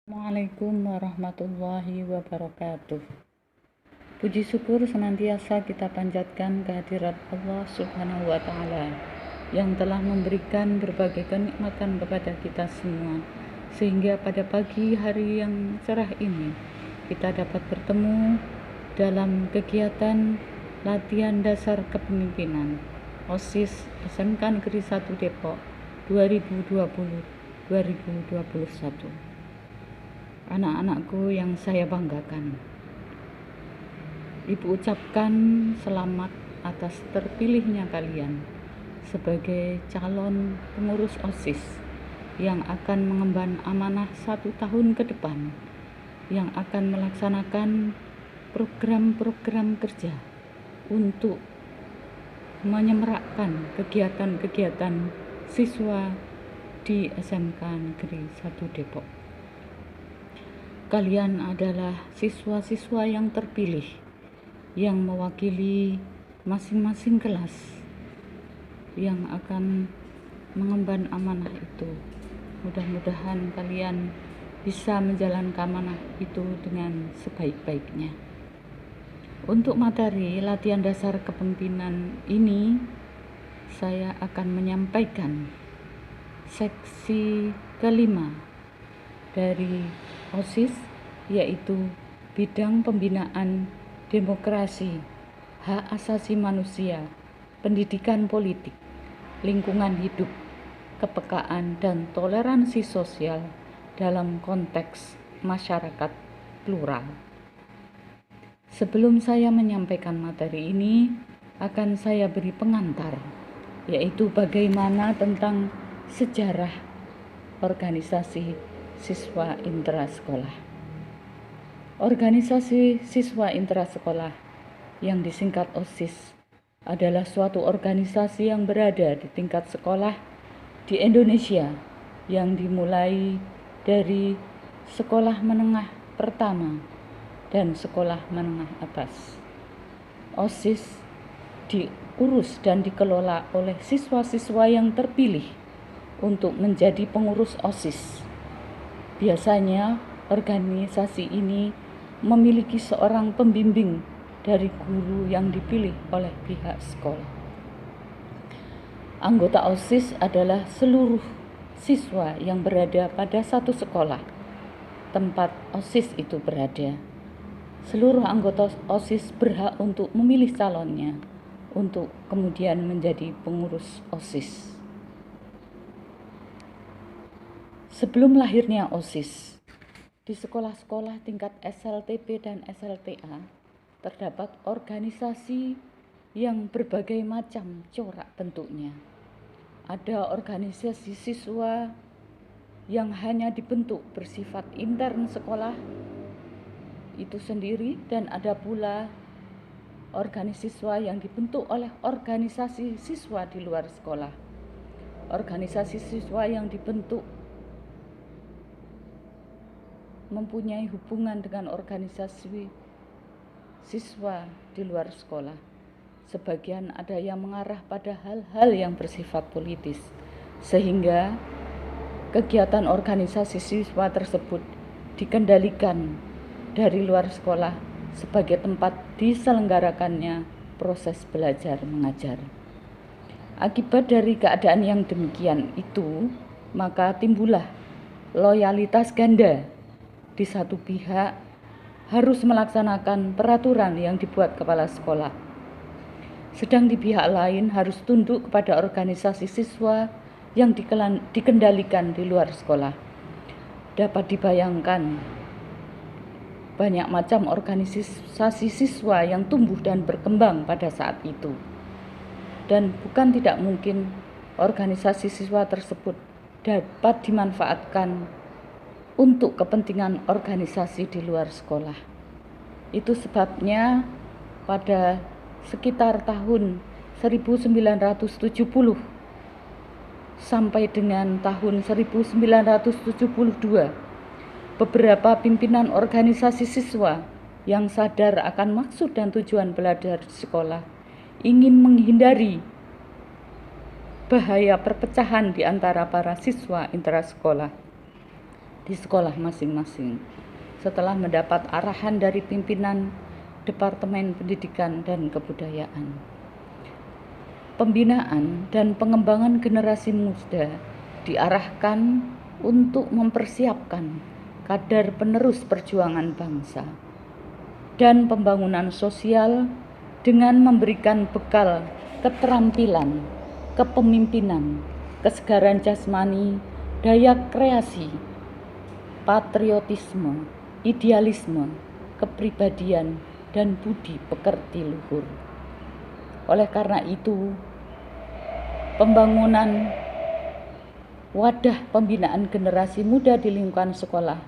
Assalamualaikum warahmatullahi wabarakatuh. Puji syukur senantiasa kita panjatkan kehadirat Allah Subhanahu wa Ta'ala yang telah memberikan berbagai kenikmatan kepada kita semua, sehingga pada pagi hari yang cerah ini kita dapat bertemu dalam kegiatan latihan dasar kepemimpinan OSIS SMK Negeri 1 Depok 2020-2021. Anak-anakku yang saya banggakan, Ibu ucapkan selamat atas terpilihnya kalian sebagai calon pengurus OSIS yang akan mengemban amanah 1 tahun ke depan, yang akan melaksanakan program-program kerja untuk menyemarakkan kegiatan-kegiatan siswa di SMK Negeri 1 Depok. Kalian adalah siswa-siswa yang terpilih yang mewakili masing-masing kelas yang akan mengemban amanah itu. Mudah-mudahan kalian bisa menjalankan amanah itu dengan sebaik-baiknya. Untuk materi latihan dasar kepemimpinan ini, saya akan menyampaikan seksi kelima dari OSIS, yaitu bidang pembinaan demokrasi, hak asasi manusia, pendidikan politik, lingkungan hidup, kepekaan dan toleransi sosial dalam konteks masyarakat plural. Sebelum saya menyampaikan materi ini, akan saya beri pengantar, yaitu bagaimana tentang sejarah organisasi siswa intrasekolah. Organisasi siswa intrasekolah yang disingkat OSIS adalah suatu organisasi yang berada di tingkat sekolah di Indonesia yang dimulai dari sekolah menengah pertama dan sekolah menengah atas. OSIS diurus dan dikelola oleh siswa-siswa yang terpilih untuk menjadi pengurus OSIS. Biasanya organisasi ini memiliki seorang pembimbing dari guru yang dipilih oleh pihak sekolah. Anggota OSIS adalah seluruh siswa yang berada pada satu sekolah tempat OSIS itu berada. Seluruh anggota OSIS berhak untuk memilih calonnya untuk kemudian menjadi pengurus OSIS. Sebelum lahirnya OSIS, di sekolah-sekolah tingkat SLTP dan SLTA terdapat organisasi yang berbagai macam corak bentuknya. Ada organisasi siswa yang hanya dibentuk bersifat intern sekolah itu sendiri, dan ada pula organisasi siswa yang dibentuk oleh organisasi siswa di luar sekolah. Organisasi siswa yang dibentuk mempunyai hubungan dengan organisasi siswa di luar sekolah. Sebagian ada yang mengarah pada hal-hal yang bersifat politis, sehingga kegiatan organisasi siswa tersebut dikendalikan dari luar sekolah sebagai tempat diselenggarakannya proses belajar mengajar. Akibat dari keadaan yang demikian itu, maka timbullah loyalitas ganda. Di satu pihak harus melaksanakan peraturan yang dibuat kepala sekolah, sedang di pihak lain harus tunduk kepada organisasi siswa yang dikendalikan di luar sekolah. Dapat dibayangkan banyak macam organisasi siswa yang tumbuh dan berkembang pada saat itu, dan bukan tidak mungkin organisasi siswa tersebut dapat dimanfaatkan untuk kepentingan organisasi di luar sekolah. Itu sebabnya pada sekitar tahun 1970 sampai dengan tahun 1972, beberapa pimpinan organisasi siswa yang sadar akan maksud dan tujuan belajar di sekolah ingin menghindari bahaya perpecahan di antara para siswa intrasekolah. di sekolah masing-masing setelah mendapat arahan dari pimpinan Departemen Pendidikan dan Kebudayaan. Pembinaan dan pengembangan generasi muda diarahkan untuk mempersiapkan kader penerus perjuangan bangsa dan pembangunan sosial dengan memberikan bekal keterampilan, kepemimpinan, kesegaran jasmani, daya kreasi, patriotisme, idealisme, kepribadian, dan budi pekerti luhur. Oleh karena itu, pembangunan wadah pembinaan generasi muda di lingkungan sekolah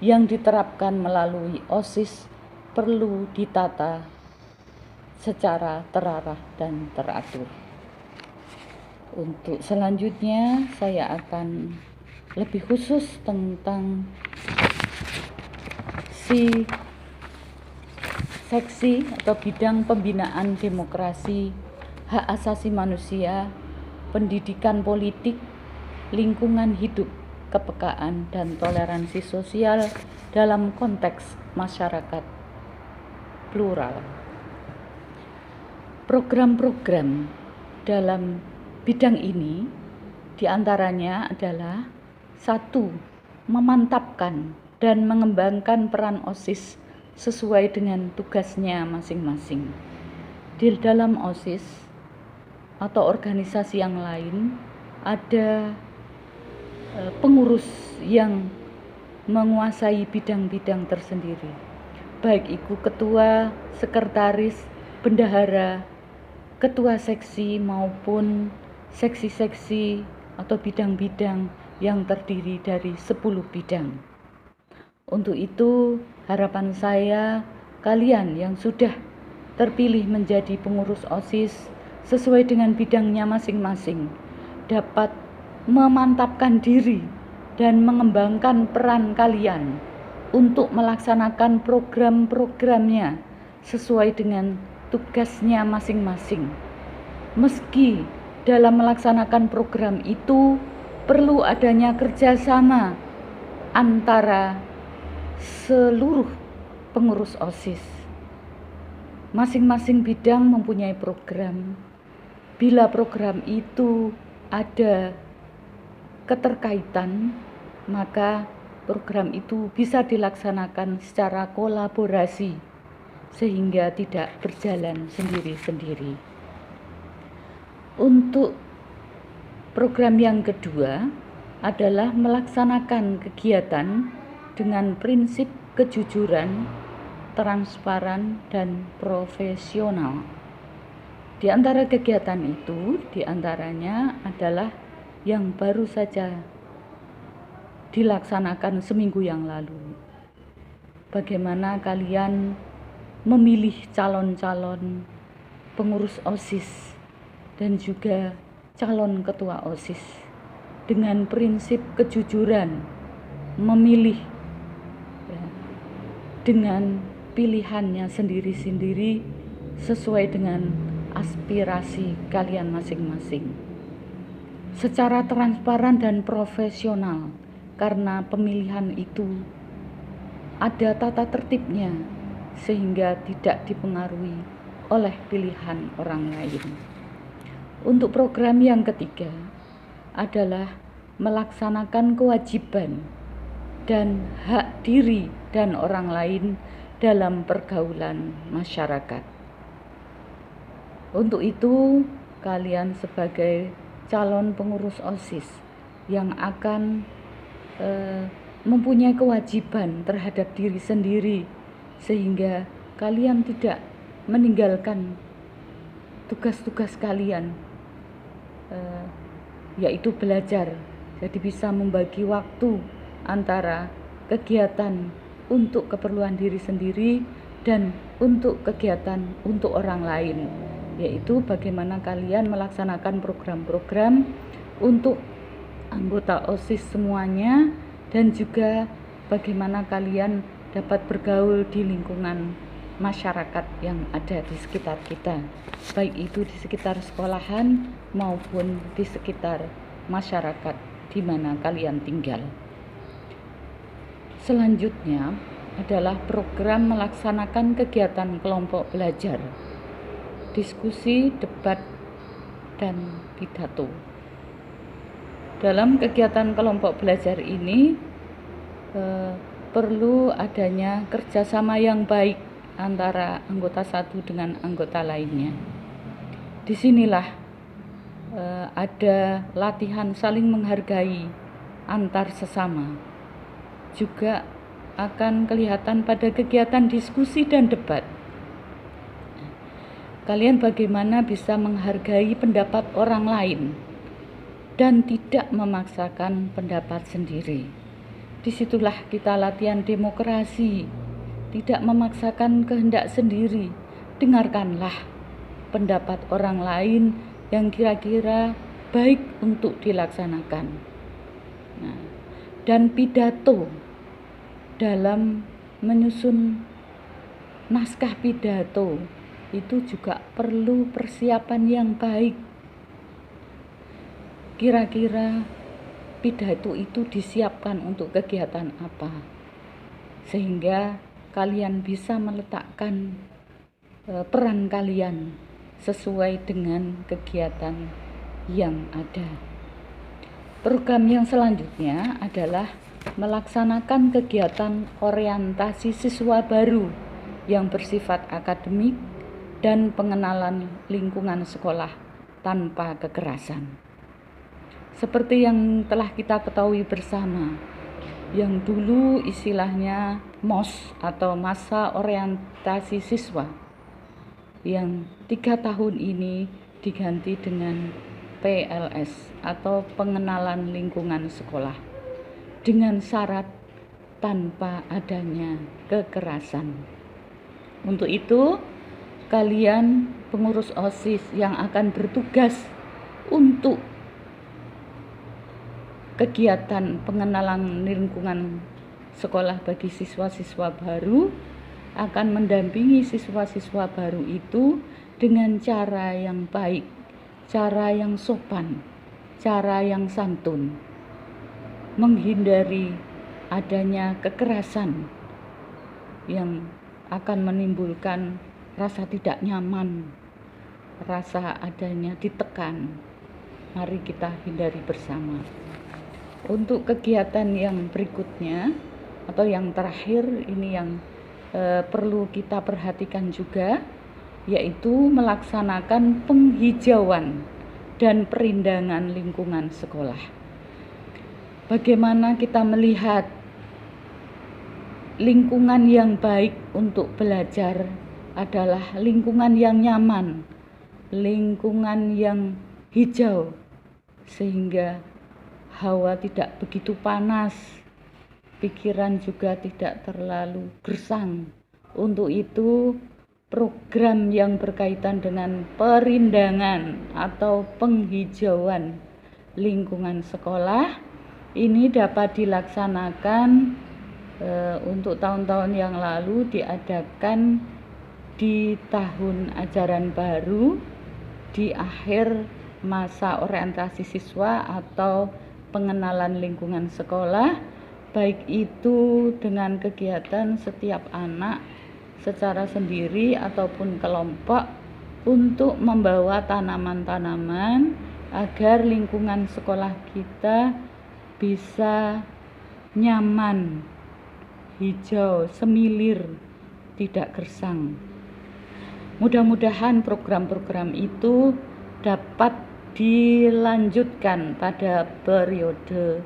yang diterapkan melalui OSIS perlu ditata secara terarah dan teratur. Untuk selanjutnya, saya akan lebih khusus tentang seksi atau bidang pembinaan demokrasi, hak asasi manusia, pendidikan politik, lingkungan hidup, kepekaan, dan toleransi sosial dalam konteks masyarakat plural. Program-program dalam bidang ini diantaranya adalah 1. Memantapkan dan mengembangkan peran OSIS sesuai dengan tugasnya masing-masing. Di dalam OSIS atau organisasi yang lain ada pengurus yang menguasai bidang-bidang tersendiri, baik itu ketua, sekretaris, bendahara, ketua seksi maupun seksi-seksi atau bidang-bidang yang terdiri dari 10 bidang. Untuk itu, harapan saya kalian yang sudah terpilih menjadi pengurus OSIS sesuai dengan bidangnya masing-masing dapat memantapkan diri dan mengembangkan peran kalian untuk melaksanakan program-programnya sesuai dengan tugasnya masing-masing. Meski dalam melaksanakan program itu perlu adanya kerjasama antara seluruh pengurus OSIS. Masing-masing bidang mempunyai program. Bila program itu ada keterkaitan, maka program itu bisa dilaksanakan secara kolaborasi sehingga tidak berjalan sendiri-sendiri. Untuk program yang kedua adalah melaksanakan kegiatan dengan prinsip kejujuran, transparan, dan profesional. Di antara kegiatan itu, di antaranya adalah yang baru saja dilaksanakan seminggu yang lalu. Bagaimana kalian memilih calon-calon pengurus OSIS dan juga calon ketua OSIS dengan prinsip kejujuran, memilih dengan pilihannya sendiri-sendiri sesuai dengan aspirasi kalian masing-masing. Secara transparan dan profesional, karena pemilihan itu ada tata tertibnya sehingga tidak dipengaruhi oleh pilihan orang lain. Untuk program yang ketiga adalah melaksanakan kewajiban dan hak diri dan orang lain dalam pergaulan masyarakat. Untuk itu, kalian sebagai calon pengurus OSIS yang akan mempunyai kewajiban terhadap diri sendiri sehingga kalian tidak meninggalkan tugas-tugas kalian, yaitu belajar. Jadi bisa membagi waktu antara kegiatan untuk keperluan diri sendiri dan untuk kegiatan untuk orang lain, yaitu bagaimana kalian melaksanakan program-program untuk anggota OSIS semuanya dan juga bagaimana kalian dapat bergaul di lingkungan masyarakat yang ada di sekitar kita, baik itu di sekitar sekolahan maupun di sekitar masyarakat di mana kalian tinggal. Selanjutnya adalah program melaksanakan kegiatan kelompok belajar, diskusi, debat, dan pidato. Dalam kegiatan kelompok belajar ini perlu adanya kerjasama yang baik antara anggota satu dengan anggota lainnya. Disinilah ada latihan saling menghargai antar sesama. Juga akan kelihatan pada kegiatan diskusi dan debat. Kalian bagaimana bisa menghargai pendapat orang lain dan tidak memaksakan pendapat sendiri. Disitulah kita latihan demokrasi, tidak memaksakan kehendak sendiri. Dengarkanlah pendapat orang lain yang kira-kira baik untuk dilaksanakan. Dan pidato, dalam menyusun naskah pidato itu juga perlu persiapan yang baik. Kira-kira pidato itu disiapkan untuk kegiatan apa, sehingga kalian bisa meletakkan peran kalian sesuai dengan kegiatan yang ada. Program yang selanjutnya adalah melaksanakan kegiatan orientasi siswa baru yang bersifat akademik dan pengenalan lingkungan sekolah tanpa kekerasan. Seperti yang telah kita ketahui bersama, yang dulu istilahnya MOS atau masa orientasi siswa, yang 3 tahun ini diganti dengan PLS atau pengenalan lingkungan sekolah, dengan syarat tanpa adanya kekerasan. Untuk itu, kalian pengurus OSIS yang akan bertugas untuk kegiatan pengenalan lingkungan sekolah bagi siswa-siswa baru akan mendampingi siswa-siswa baru itu dengan cara yang baik, cara yang sopan, cara yang santun, menghindari adanya kekerasan yang akan menimbulkan rasa tidak nyaman, rasa adanya ditekan. Mari kita hindari bersama. Untuk kegiatan yang berikutnya atau yang terakhir ini yang perlu kita perhatikan juga, yaitu melaksanakan penghijauan dan perindangan lingkungan sekolah. Bagaimana kita melihat lingkungan yang baik untuk belajar adalah lingkungan yang nyaman, lingkungan yang hijau, sehingga hawa tidak begitu panas, pikiran juga tidak terlalu gersang. Untuk itu, program yang berkaitan dengan perindangan atau penghijauan lingkungan sekolah ini dapat dilaksanakan untuk tahun-tahun yang lalu diadakan di tahun ajaran baru, di akhir masa orientasi siswa atau pengenalan lingkungan sekolah, baik itu dengan kegiatan setiap anak secara sendiri ataupun kelompok untuk membawa tanaman-tanaman agar lingkungan sekolah kita bisa nyaman, hijau, semilir, tidak gersang. Mudah-mudahan program-program itu dapat dilanjutkan pada periode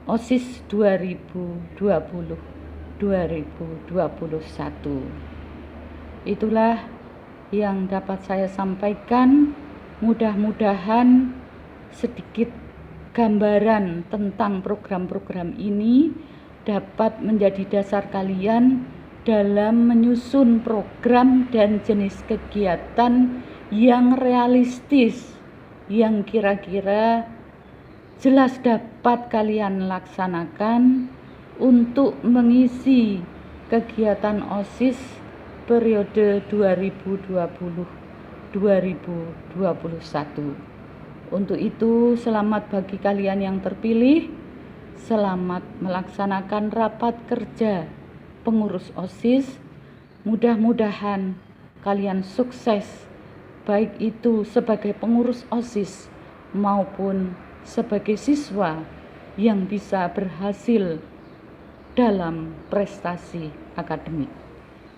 OSIS 2020-2021. Itulah yang dapat saya sampaikan. Mudah-mudahan sedikit gambaran tentang program-program ini dapat menjadi dasar kalian dalam menyusun program dan jenis kegiatan yang realistis, yang kira-kira jelas dapat kalian laksanakan untuk mengisi kegiatan OSIS periode 2020-2021. Untuk itu, selamat bagi kalian yang terpilih. Selamat melaksanakan rapat kerja pengurus OSIS. Mudah-mudahan kalian sukses, baik itu sebagai pengurus OSIS maupun sebagai siswa yang bisa berhasil dalam prestasi akademik.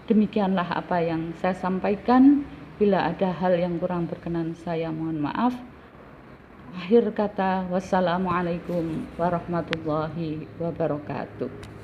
Demikianlah apa yang saya sampaikan. Bila ada hal yang kurang berkenan, saya mohon maaf. Akhir kata, wassalamualaikum warahmatullahi wabarakatuh.